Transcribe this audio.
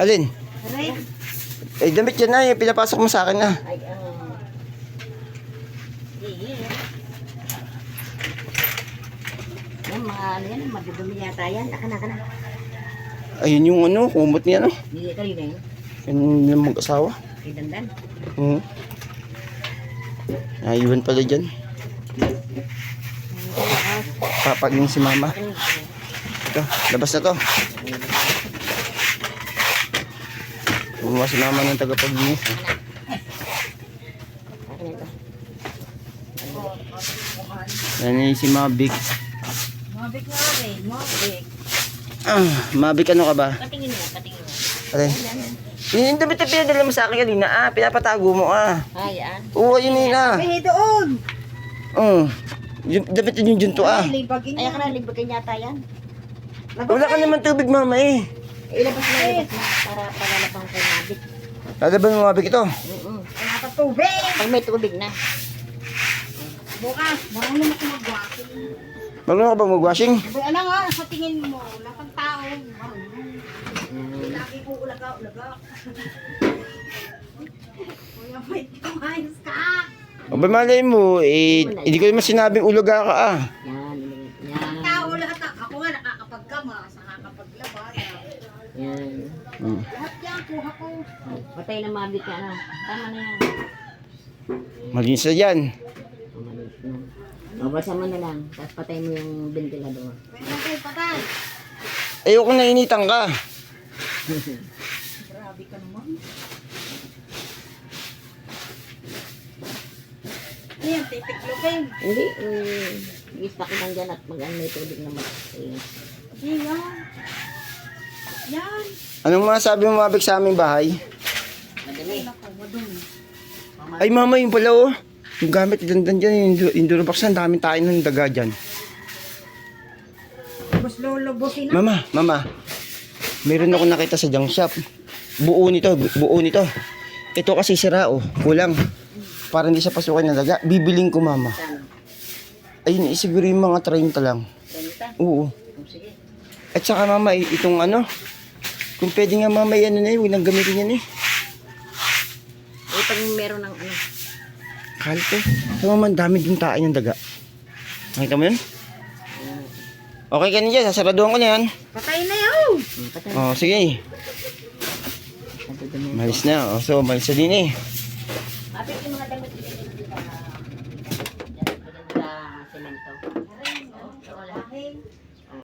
Alin? Aray. Eh, damit yan na. Pinapasok mo sa akin na. Ay, yan, mga ano yan, madudumi yata yan. Naka na. Ayun yung ano, kumot niya, no? Hindi ka rin eh. Yung yung mag-asawa. Kay Dandan. Naiwan pala dyan. Papagin si mama. Ito, labas na to. Gumawa si mama ng tagapaglinis. Yan si Mabik. Mabik nga rin, mabik. Mabik ano ka ba? Patingin mo. Alin? Yung damit na pinadala mo sa akin kanina, pinapatago mo Ay, yan. Oo, yun na. Ay, doon. Yung damit yung junto Ay, ka na, libagin yata yan. Wala ka naman tubig mama eh. Ilabas na. Para palalabang kay mabik. Lalaban mo Mabik ito. Wala pa tubig. Pag may tubig na. Bukas, marunong ako mag-washing. Marunong ka ba mag-washing? Ano nga, sa tingin mo, lakang tao, marunong. Lagi ko ulaga. Kuya, may kumayos ka. O ba malay mo, hindi ko naman sinabing ulaga ka Yan. Tao lahat. Ako nga, nakakapagkama, sa nakakapaglaba. Yan. Lahat yan, kuha ko. Patay na mabik ka na. Tama na yan. Malinis na dyan. Mabasa mo na lang, tapos patay mo yung ventilador. Patay. Ayoko na initan ka. Grabe ka naman. Yan, titiklokin. Hindi, i-stock lang dyan at mag-ano may tubig na mag-ayos. Yan. Anong masabi mo Mabik sa aming bahay? Madali. Ay mama, yung pala yung gamit dandan dyan, yung Durabox na, daming tayo ng daga dyan. Bus lulubusin na. Mama, meron ako nakita sa junk shop. Buo nito. Ito kasi sira kulang. Para hindi siya pasukin ng daga. Bibiling ko mama. Ayun, siguro yung mga 30 lang. 30? Oo. Sige. At saka mama, itong kung pwede nga mama, huwag nang gamitin yan Pag meron ng Kalpo. So mama, dami din tayo ng daga. Nakita mo yun? Okay ka na dyan, sasaraduhan ko na yan. Patay na yun. Sige. Malis na. So, malis na din